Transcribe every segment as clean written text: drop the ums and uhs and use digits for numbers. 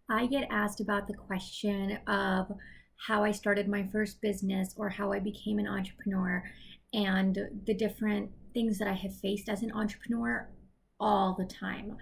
I get asked about the question of how I started my first business or how I became an entrepreneur and the different things that I have faced as an entrepreneur all the time.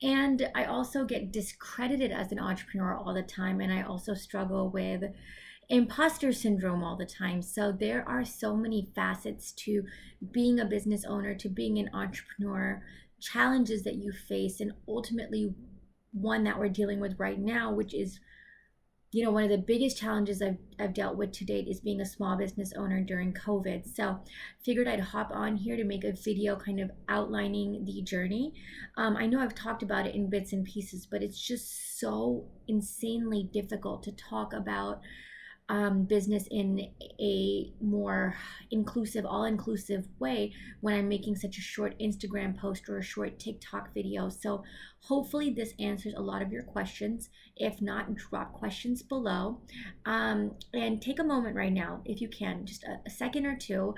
And I also get discredited as an entrepreneur all the time. And I also struggle with imposter syndrome all the time. So there are so many facets to being a business owner, to being an entrepreneur, challenges that you face, and ultimately one that we're dealing with right now, which is, one of the biggest challenges I've dealt with to date is being a small business owner during COVID. So figured I'd hop on here to make a video kind of outlining the journey. I know I've talked about it in bits and pieces, but it's just so insanely difficult to talk about business in a more inclusive, all inclusive way when I'm making such a short Instagram post or a short TikTok video. So, hopefully, this answers a lot of your questions. If not, drop questions below. And take a moment right now, if you can, just a second or two,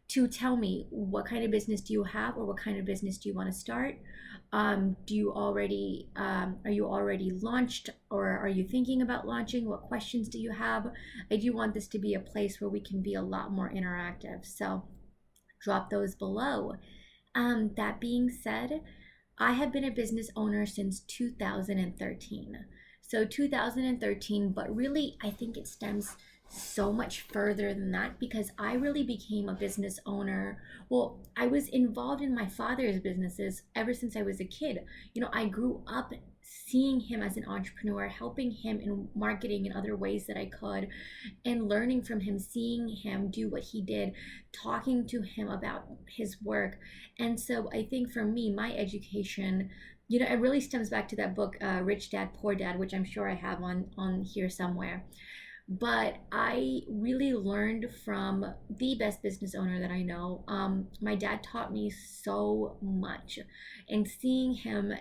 to tell me what kind of business do you have or what kind of business do you want to start. Do you already Are you already launched, or are you thinking about launching? What questions do you have? I do want this to be a place where we can be a lot more interactive, so drop those below. That being said, I have been a business owner since 2013. So 2013, but really I think it stems so much further than that because I really became a business owner. Well, I was involved in my father's businesses ever since I was a kid. I grew up seeing him as an entrepreneur, helping him in marketing and other ways that I could, and learning from him, seeing him do what he did, talking to him about his work. And so I think for me, my education, it really stems back to that book, Rich Dad, Poor Dad, which I'm sure I have on here somewhere. But I really learned from the best business owner that I know. My dad taught me so much, and seeing him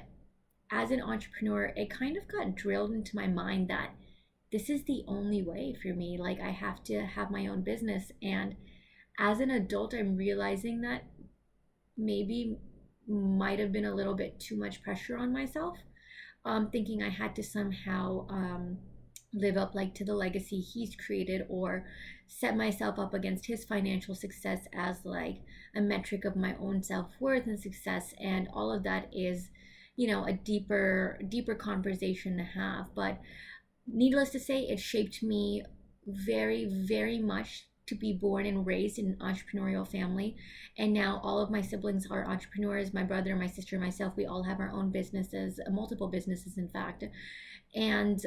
as an entrepreneur, it kind of got drilled into my mind that this is the only way for me. Like, I have to have my own business. And as an adult, I'm realizing that maybe might have been a little bit too much pressure on myself, thinking I had to somehow live up like to the legacy he's created or set myself up against his financial success as like a metric of my own self-worth and success. And all of that is, a deeper conversation to have. But needless to say, it shaped me very, very much to be born and raised in an entrepreneurial family. And now all of my siblings are entrepreneurs. My brother, my sister, myself, we all have our own businesses, multiple businesses, in fact. And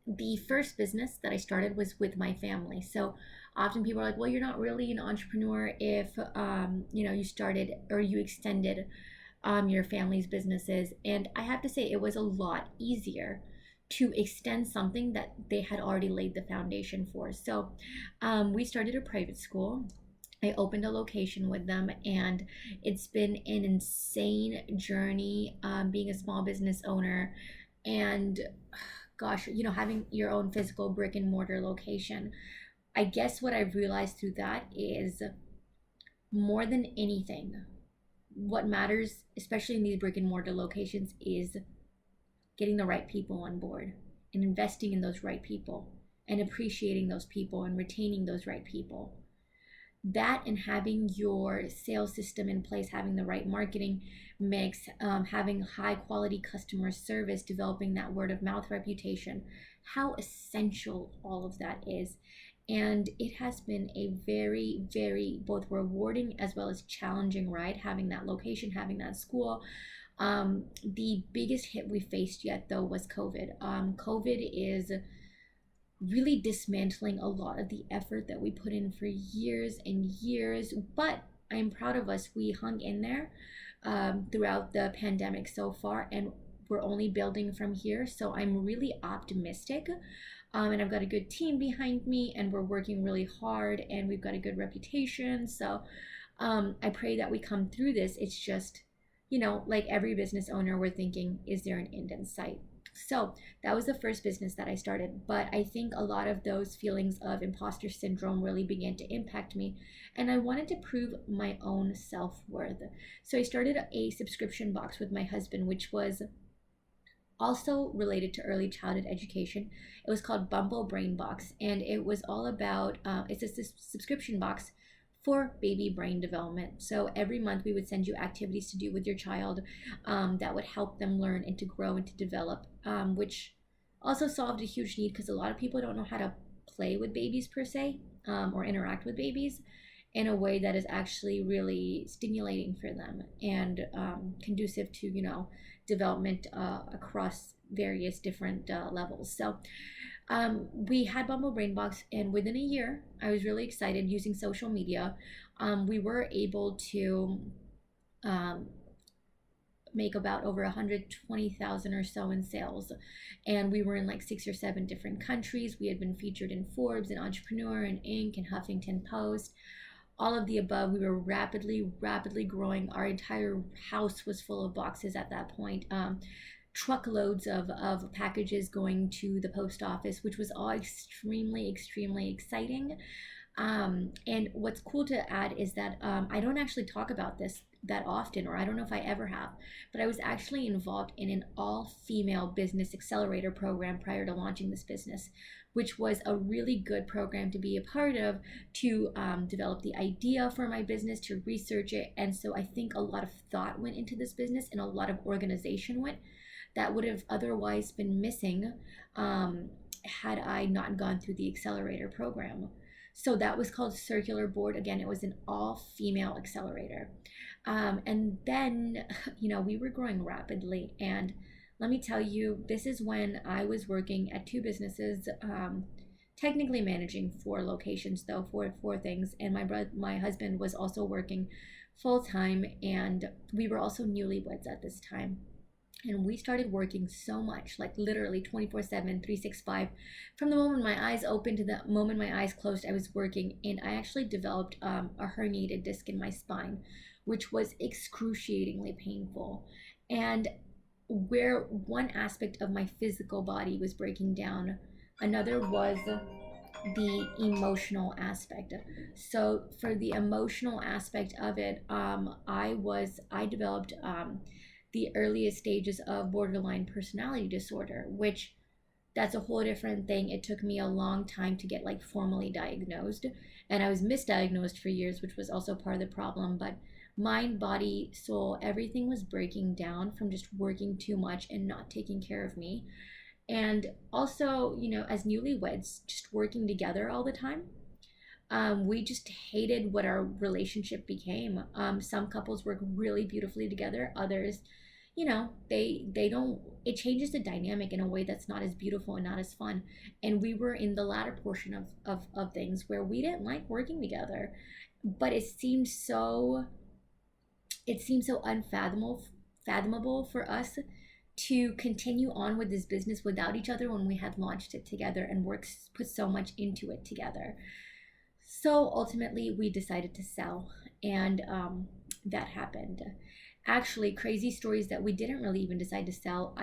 the first business that I started was with my family. So often people are like, well, you're not really an entrepreneur if, you started or you extended your family's businesses. And I have to say, it was a lot easier to extend something that they had already laid the foundation for. So we started a private school. I opened a location with them, and it's been an insane journey being a small business owner. And gosh, having your own physical brick and mortar location. I guess what I've realized through that is more than anything, what matters, especially in these brick and mortar locations, is getting the right people on board and investing in those right people and appreciating those people and retaining those right people. That, and having your sales system in place, having the right marketing mix, having high quality customer service, developing that word of mouth reputation, how essential all of that is. And it has been a very, very both rewarding as well as challenging ride, having that location, having that school. The biggest hit we faced yet, though, was COVID. COVID is really dismantling a lot of the effort that we put in for years and years. But I'm proud of us. We hung in there throughout the pandemic so far, and we're only building from here. So I'm really optimistic. And I've got a good team behind me, and we're working really hard, and we've got a good reputation. So I pray that we come through this. It's just, like every business owner, we're thinking, is there an end in sight? So that was the first business that I started. But I think a lot of those feelings of imposter syndrome really began to impact me. And I wanted to prove my own self-worth. So I started a subscription box with my husband, which was also related to early childhood education. It was called Bumble Brain Box, and it was all about it's a subscription box for baby brain development. So every month we would send you activities to do with your child that would help them learn and to grow and to develop, which also solved a huge need because a lot of people don't know how to play with babies per se, or interact with babies in a way that is actually really stimulating for them and conducive to, development across various different levels. So we had Bumble Brainbox, and within a year, I was really excited using social media. We were able to um, make about over 120,000 or so in sales, and we were in like 6 or 7 different countries. We had been featured in Forbes and Entrepreneur and Inc. and Huffington Post, all of the above. We were rapidly growing. Our entire house was full of boxes at that point. Truckloads of packages going to the post office, which was all extremely exciting. And what's cool to add is that I don't actually talk about this that often, or I don't know if I ever have, but I was actually involved in an all-female business accelerator program prior to launching this business, which was a really good program to be a part of, to develop the idea for my business, to research it. And so I think a lot of thought went into this business and a lot of organization went that would have otherwise been missing had I not gone through the accelerator program. So that was called Circular Board. Again, it was an all-female accelerator. And then, we were growing rapidly. And let me tell you, this is when I was working at 2 businesses, technically managing 4 locations, though, four things. And my husband was also working full time, and we were also newlyweds at this time. And we started working so much, like literally 24/7, 365. From the moment my eyes opened to the moment my eyes closed, I was working. And I actually developed a herniated disc in my spine, which was excruciatingly painful. And where one aspect of my physical body was breaking down, another was the emotional aspect. So for the emotional aspect of it, I developed the earliest stages of borderline personality disorder, which that's a whole different thing. It took me a long time to get like formally diagnosed, and I was misdiagnosed for years, which was also part of the problem. But mind, body, soul, everything was breaking down from just working too much and not taking care of me. And also, as newlyweds, just working together all the time, we just hated what our relationship became. Some couples work really beautifully together. Others, they don't. It changes the dynamic in a way that's not as beautiful and not as fun. And we were in the latter portion of things where we didn't like working together, but it seemed so unfathomable for us to continue on with this business without each other when we had launched it together and put so much into it together. So ultimately, we decided to sell, and that happened. Actually, crazy stories that we didn't really even decide to sell.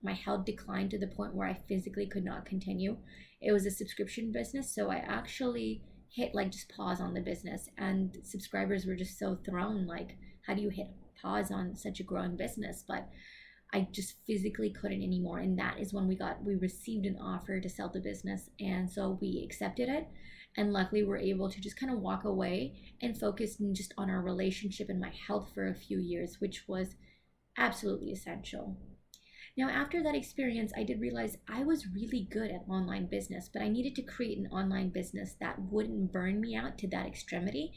My health declined to the point where I physically could not continue. It was a subscription business, so I actually hit like just pause on the business, and subscribers were just so thrown, like, how do you hit pause on such a growing business? But I just physically couldn't anymore. And that is when we received an offer to sell the business. And so we accepted it. And luckily we're able to just kind of walk away and focus just on our relationship and my health for a few years, which was absolutely essential. Now, after that experience, I did realize I was really good at online business, but I needed to create an online business that wouldn't burn me out to that extremity,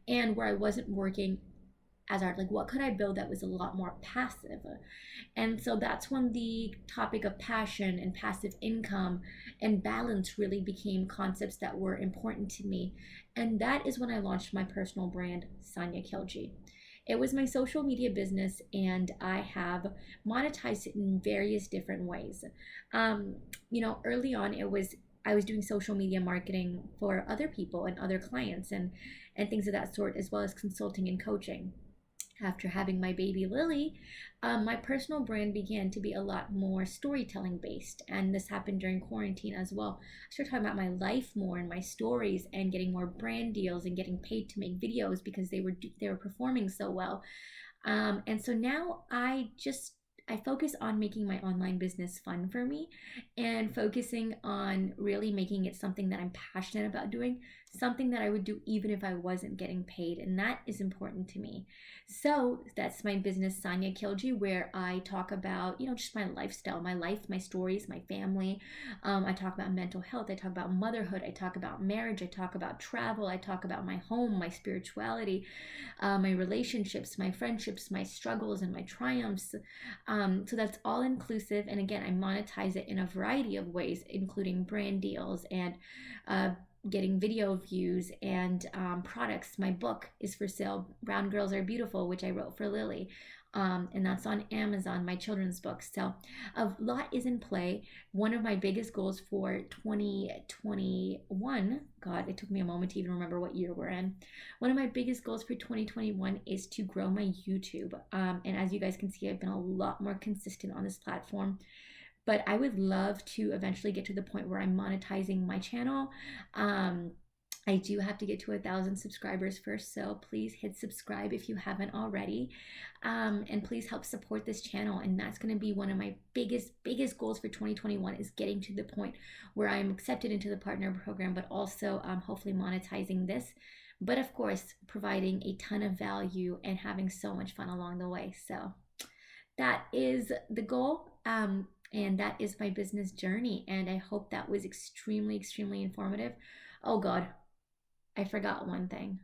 and where I wasn't working as hard. Like, what could I build that was a lot more passive? And so that's when the topic of passion and passive income and balance really became concepts that were important to me. And that is when I launched my personal brand, Sanya Kilji. It was my social media business, and I have monetized it in various different ways. Early on, I was doing social media marketing for other people and other clients, and things of that sort, as well as consulting and coaching. After having my baby Lily, my personal brand began to be a lot more storytelling based, and this happened during quarantine as well. I started talking about my life more and my stories, and getting more brand deals and getting paid to make videos because they were performing so well. And so now I focus on making my online business fun for me and focusing on really making it something that I'm passionate about doing, something that I would do even if I wasn't getting paid. And that is important to me. So that's my business, Sanya Kilji, where I talk about, just my lifestyle, my life, my stories, my family. I talk about mental health. I talk about motherhood. I talk about marriage. I talk about travel. I talk about my home, my spirituality, my relationships, my friendships, my struggles, and my triumphs. So that's all inclusive. And again, I monetize it in a variety of ways, including brand deals and uh, getting video views and products. My book is for sale, Brown Girls Are Beautiful, which I wrote for Lily. And that's on Amazon, my children's book. So a lot is in play. One of my biggest goals for 2021, God, it took me a moment to even remember what year we're in. One of my biggest goals for 2021 is to grow my YouTube. And as you guys can see, I've been a lot more consistent on this platform. But I would love to eventually get to the point where I'm monetizing my channel. I do have to get to 1,000 subscribers first, so please hit subscribe if you haven't already. And please help support this channel. And that's going to be one of my biggest goals for 2021 is getting to the point where I'm accepted into the partner program, but also hopefully monetizing this. But of course, providing a ton of value and having so much fun along the way. So that is the goal. And that is my business journey. And I hope that was extremely informative. Oh God, I forgot one thing.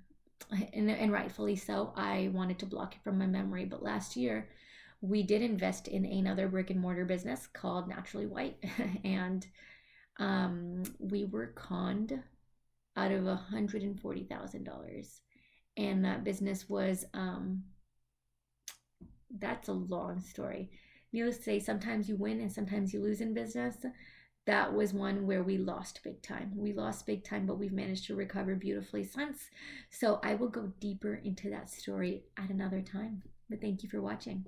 And rightfully so. I wanted to block it from my memory. But last year, we did invest in another brick and mortar business called Naturally White. And we were conned out of $140,000. And that business was, that's a long story. Needless to say, sometimes you win and sometimes you lose in business. That was one where we lost big time. We lost big time, but we've managed to recover beautifully since. So I will go deeper into that story at another time. But thank you for watching.